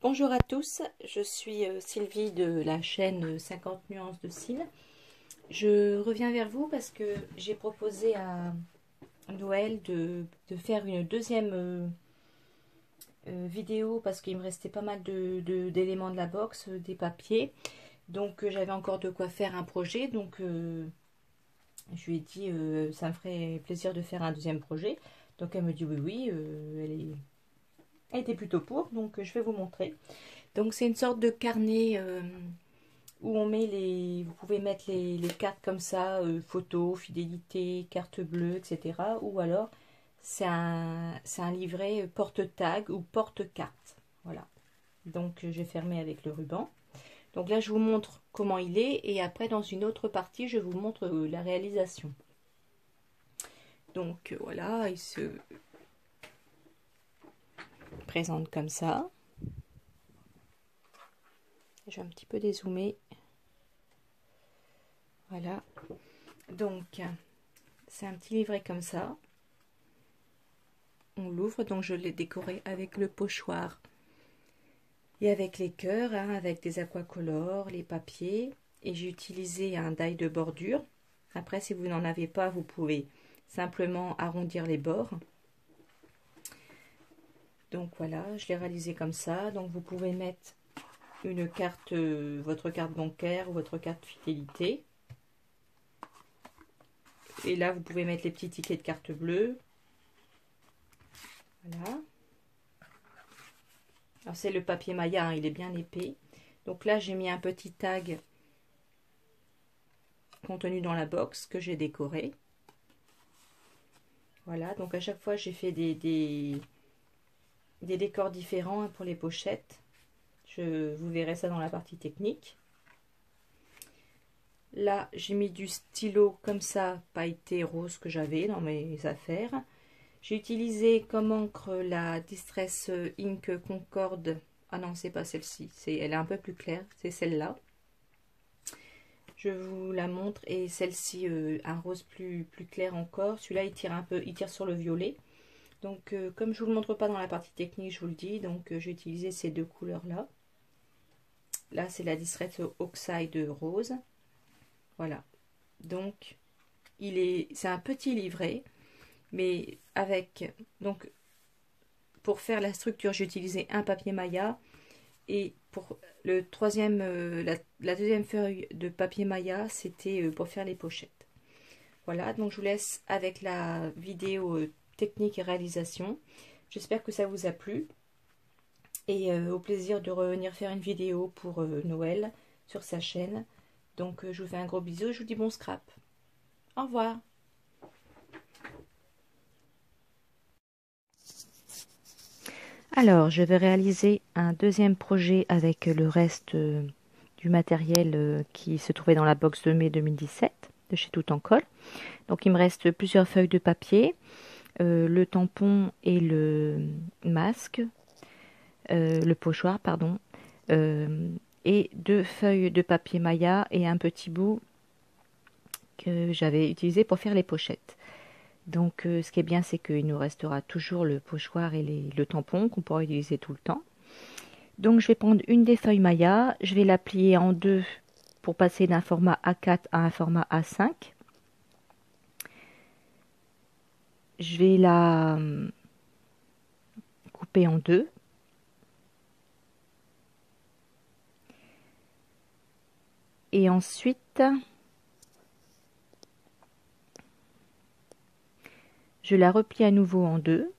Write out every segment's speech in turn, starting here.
Bonjour à tous, je suis Sylvie de la chaîne 50 nuances de cils. Je reviens vers vous parce que j'ai proposé à Noël de faire une deuxième vidéo parce qu'il me restait pas mal d'éléments de la box, des papiers. Donc j'avais encore de quoi faire un projet, donc je lui ai dit ça me ferait plaisir de faire un deuxième projet. Donc elle me dit oui, elle était plutôt pour, donc je vais vous montrer. Donc c'est une sorte de carnet où on met vous pouvez mettre les cartes comme ça, photos, fidélité, carte bleue, etc. Ou alors c'est un livret porte-tag ou porte-carte. Voilà. Donc je vais fermer avec le ruban. Donc là je vous montre comment il est et après dans une autre partie je vous montre la réalisation. Donc voilà, il se présente comme ça. Je vais un petit peu dézoomer. Voilà. Donc c'est un petit livret comme ça. On l'ouvre, donc je l'ai décoré avec le pochoir et avec les cœurs, hein, avec des aquacolores, les papiers. Et j'ai utilisé un die de bordure. Après, si vous n'en avez pas, vous pouvez simplement arrondir les bords. Donc voilà, je l'ai réalisé comme ça. Donc vous pouvez mettre une carte, votre carte bancaire ou votre carte fidélité. Et là, vous pouvez mettre les petits tickets de carte bleue. Voilà. Alors c'est le papier Maya, hein, il est bien épais. Donc là, j'ai mis un petit tag contenu dans la box que j'ai décoré. Voilà, donc à chaque fois j'ai fait des décors différents, hein, pour les pochettes. Vous verrez ça dans la partie technique. Là j'ai mis du stylo comme ça, pailleté rose que j'avais dans mes affaires. J'ai utilisé comme encre la Distress Ink Concorde. Ah non, c'est pas celle-ci, elle est un peu plus claire, c'est celle-là. Je vous la montre, et celle-ci un rose plus clair encore. Celui-là il tire un peu, il tire sur le violet. Donc comme je vous le montre pas dans la partie technique, je vous le dis, donc j'ai utilisé ces deux couleurs là. Là c'est la Distress Oxide rose. Voilà. Donc c'est un petit livret, mais avec, donc pour faire la structure j'ai utilisé un papier Maya, et pour le troisième, la deuxième feuille de papier Maya, c'était pour faire les pochettes. Voilà, donc je vous laisse avec la vidéo technique et réalisation. J'espère que ça vous a plu. Et au plaisir de revenir faire une vidéo pour Noël sur sa chaîne. Donc je vous fais un gros bisou, je vous dis bon scrap. Au revoir. Alors, je vais réaliser un deuxième projet avec le reste du matériel qui se trouvait dans la box de mai 2017 de chez Tout en Colle. Donc, il me reste plusieurs feuilles de papier, le tampon et le masque, le pochoir, pardon, et deux feuilles de papier Maya et un petit bout que j'avais utilisé pour faire les pochettes. Donc ce qui est bien, c'est qu'il nous restera toujours le pochoir et le tampon qu'on pourra utiliser tout le temps. Donc je vais prendre une des feuilles Maya, je vais la plier en deux pour passer d'un format A4 à un format A5. Je vais la couper en deux. Et ensuite, je la replie à nouveau en deux.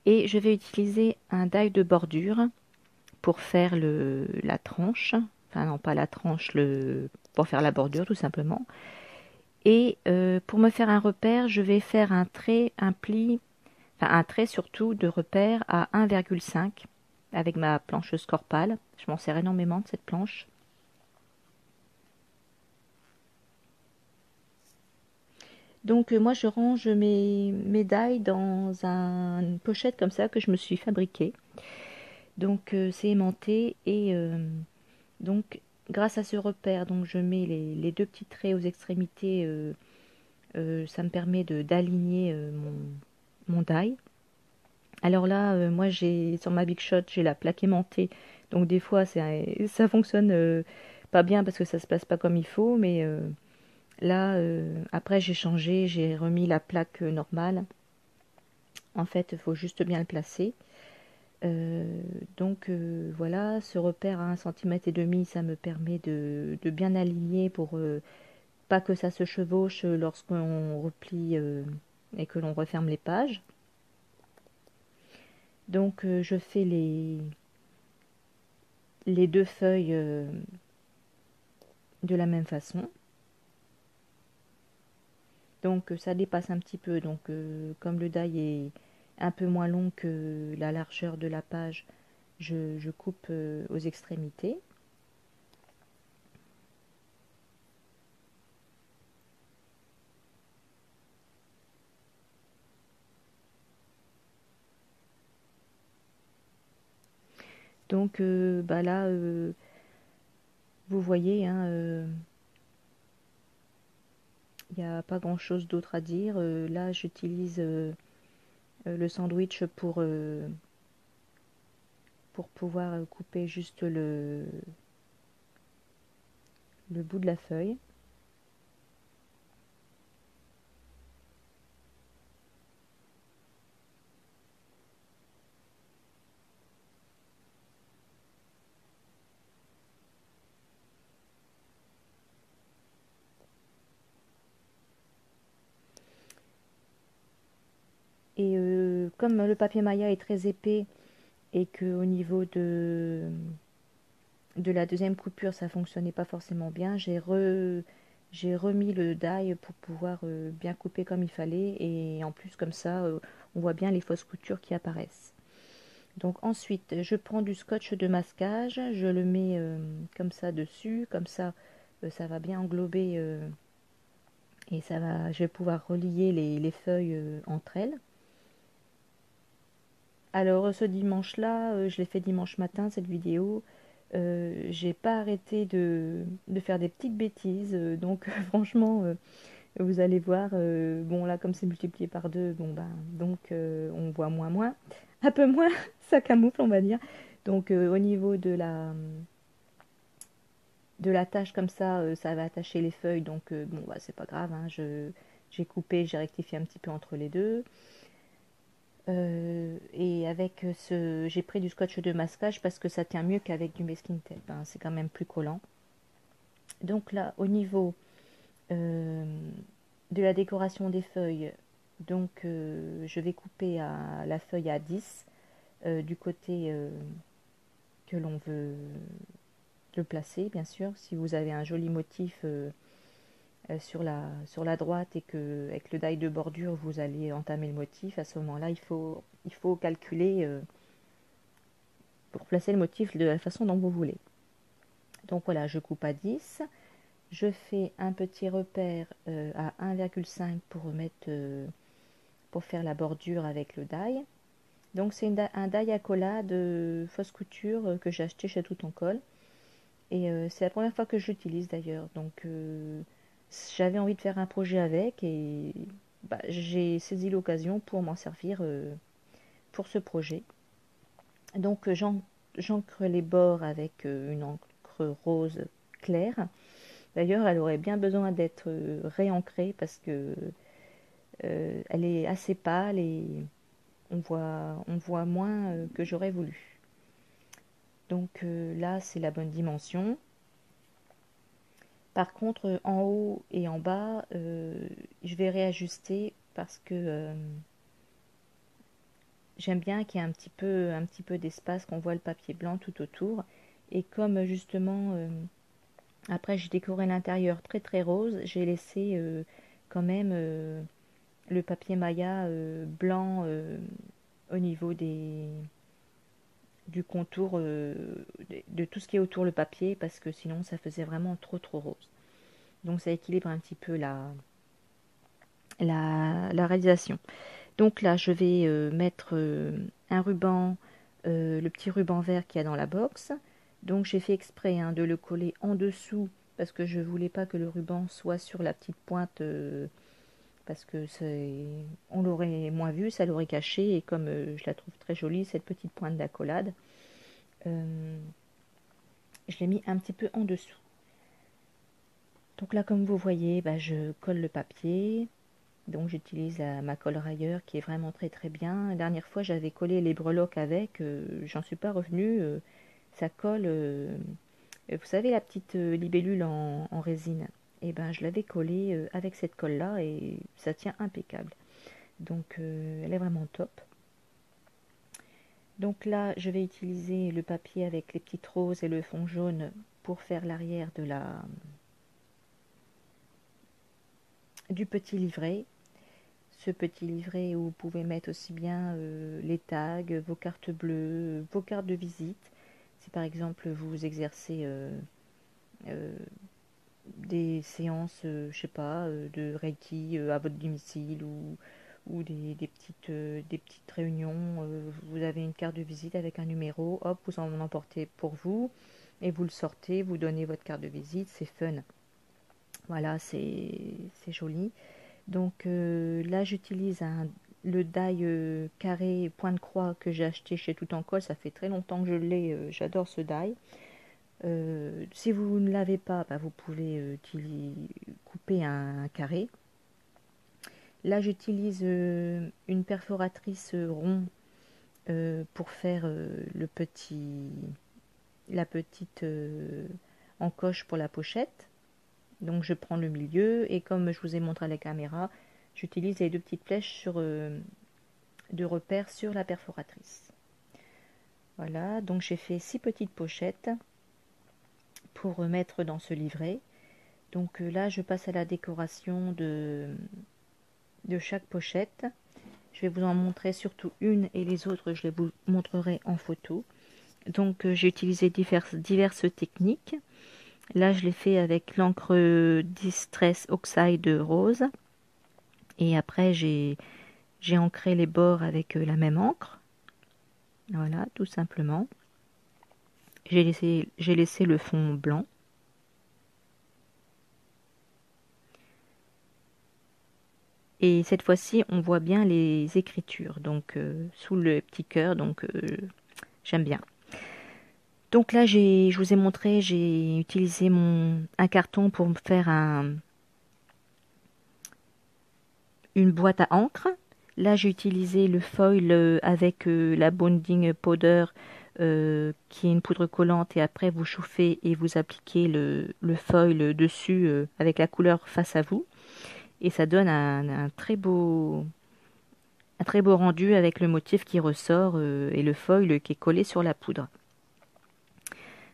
Et je vais utiliser un die de bordure pour faire la tranche. Enfin non, pas la tranche, pour faire la bordure tout simplement. Et pour me faire un repère, je vais faire un trait, un pli, enfin un trait surtout de repère à 1,5 avec ma planche Scorpal. Je m'en sers énormément de cette planche. Donc moi je range mes médailles dans une pochette comme ça que je me suis fabriquée. Donc c'est aimanté, et donc grâce à ce repère, donc je mets les deux petits traits aux extrémités. Ça me permet d'aligner mon die. Alors là, moi j'ai sur ma Big Shot, j'ai la plaque aimantée. Donc des fois ça fonctionne pas bien parce que ça se place pas comme il faut. Mais là, après j'ai changé, j'ai remis la plaque normale. En fait, il faut juste bien le placer. Euh, voilà, ce repère à 1,5 cm, ça me permet de bien aligner pour pas que ça se chevauche lorsqu'on replie et que l'on referme les pages. Donc je fais les deux feuilles de la même façon. Donc ça dépasse un petit peu. Donc comme le die est un peu moins long que la largeur de la page, je coupe aux extrémités. Donc bah là, vous voyez, hein, il n'y a pas grand chose d'autre à dire. Là, j'utilise le sandwich pour pouvoir couper juste le bout de la feuille. Et comme le papier Maya est très épais et que au niveau de la deuxième coupure ça fonctionnait pas forcément bien, j'ai remis le die pour pouvoir bien couper comme il fallait et en plus comme ça on voit bien les fausses coutures qui apparaissent. Donc ensuite je prends du scotch de masquage, je le mets comme ça dessus, comme ça ça va bien englober et je vais pouvoir relier les feuilles entre elles. Alors ce dimanche-là, je l'ai fait dimanche matin cette vidéo. J'ai pas arrêté de faire des petites bêtises, donc franchement, vous allez voir. Bon là, comme c'est multiplié par deux, bon ben donc on voit moins, un peu moins, ça camoufle on va dire. Donc au niveau de la tâche comme ça va attacher les feuilles, donc bon bah c'est pas grave, hein, j'ai coupé, j'ai rectifié un petit peu entre les deux. Et avec j'ai pris du scotch de masquage parce que ça tient mieux qu'avec du masking tape, hein, c'est quand même plus collant. Donc là, au niveau euh, de la décoration des feuilles, donc je vais couper la feuille à 10 du côté que l'on veut le placer, bien sûr. Si vous avez un joli motif sur la droite et que avec le die de bordure vous allez entamer le motif, à ce moment-là il faut calculer pour placer le motif de la façon dont vous voulez. Donc voilà, je coupe à 10. Je fais un petit repère à 1,5 pour faire la bordure avec le die. Donc c'est un die à colla de fausse couture que j'ai acheté chez Tout en Colle. Et c'est la première fois que je l'utilise d'ailleurs. Donc j'avais envie de faire un projet avec et bah, j'ai saisi l'occasion pour m'en servir pour ce projet. Donc j'encre les bords avec une encre rose claire. D'ailleurs, elle aurait bien besoin d'être réancrée parce que elle est assez pâle et on voit moins que j'aurais voulu. Donc là, c'est la bonne dimension. Par contre, en haut et en bas, je vais réajuster parce que j'aime bien qu'il y ait un petit peu d'espace, qu'on voit le papier blanc tout autour. Et comme justement, après j'ai décoré l'intérieur très très rose, j'ai laissé quand même le papier Maya blanc au niveau du contour de tout ce qui est autour le papier parce que sinon ça faisait vraiment trop rose. Donc ça équilibre un petit peu la réalisation. Donc là je vais mettre un ruban, le petit ruban vert qu'il y a dans la box. Donc j'ai fait exprès hein, de le coller en dessous parce que je voulais pas que le ruban soit sur la petite pointe parce que on l'aurait moins vu, ça l'aurait caché, et comme je la trouve très jolie, cette petite pointe d'accolade, je l'ai mis un petit peu en dessous. Donc là, comme vous voyez, bah, je colle le papier. Donc j'utilise ma colle railleur qui est vraiment très très bien. La dernière fois, j'avais collé les breloques avec, j'en suis pas revenue. Ça colle, vous savez, la petite libellule en résine. Et ben, je l'avais collée avec cette colle-là et ça tient impeccable. Donc elle est vraiment top. Donc là, je vais utiliser le papier avec les petites roses et le fond jaune pour faire l'arrière du petit livret. Ce petit livret où vous pouvez mettre aussi bien les tags, vos cartes bleues, vos cartes de visite. Si par exemple vous exercez des séances, je sais pas, de Reiki à votre domicile, ou des petites réunions, vous avez une carte de visite avec un numéro, hop, vous en emportez pour vous et vous le sortez, vous donnez votre carte de visite, c'est fun. Voilà, c'est joli. Donc là, j'utilise le die carré point de croix que j'ai acheté chez Tout en Colle. Ça fait très longtemps que je l'ai. J'adore ce die. Si vous ne l'avez pas, bah, vous pouvez couper un carré. Là, j'utilise une perforatrice rond pour faire la petite encoche pour la pochette. Donc je prends le milieu et comme je vous ai montré à la caméra, j'utilise les deux petites flèches de repère sur la perforatrice. Voilà, donc j'ai fait 6 petites pochettes pour mettre dans ce livret. Donc là, je passe à la décoration de chaque pochette. Je vais vous en montrer surtout une et les autres, je les vous montrerai en photo. Donc j'ai utilisé diverses techniques. Là, je l'ai fait avec l'encre Distress Oxide rose. Et après, j'ai ancré les bords avec la même encre. Voilà, tout simplement. J'ai laissé le fond blanc. Et cette fois-ci, on voit bien les écritures, donc sous le petit cœur, donc j'aime bien. Donc là, je vous ai montré, j'ai utilisé un carton pour me faire une boîte à encre. Là, j'ai utilisé le foil avec la bonding powder, qui est une poudre collante, et après vous chauffez et vous appliquez le foil dessus avec la couleur face à vous. Et ça donne un très beau rendu avec le motif qui ressort et le foil qui est collé sur la poudre.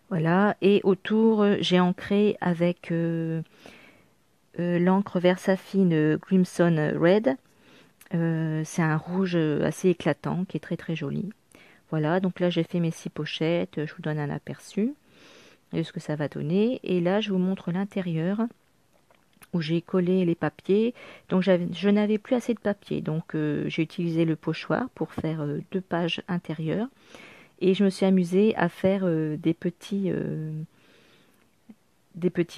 Voilà, et autour, j'ai ancré avec l'encre Versafine Crimson Red. C'est un rouge assez éclatant qui est très très joli. Voilà, donc là j'ai fait mes 6 pochettes, je vous donne un aperçu de ce que ça va donner. Et là je vous montre l'intérieur où j'ai collé les papiers. Donc je n'avais plus assez de papier, donc j'ai utilisé le pochoir pour faire 2 pages intérieures. Et je me suis amusée à faire des petits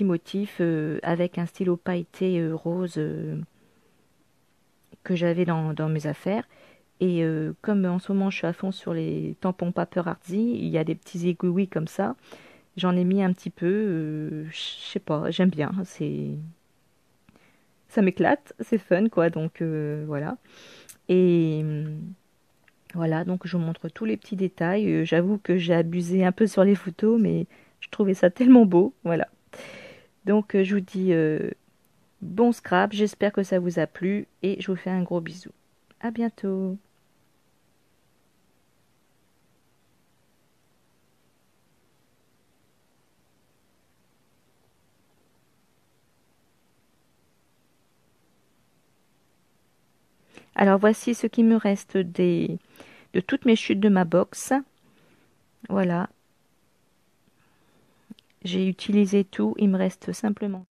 motifs avec un stylo pailleté rose que j'avais dans mes affaires. Et comme en ce moment je suis à fond sur les tampons Paparazzi, il y a des petits aiguilles comme ça. J'en ai mis un petit peu, je sais pas, j'aime bien, ça m'éclate, c'est fun quoi, donc voilà. Et voilà, donc je vous montre tous les petits détails. J'avoue que j'ai abusé un peu sur les photos, mais je trouvais ça tellement beau, voilà. Donc je vous dis bon scrap, j'espère que ça vous a plu et je vous fais un gros bisou. À bientôt. Alors voici ce qui me reste de toutes mes chutes de ma box. Voilà. J'ai utilisé tout, il me reste simplement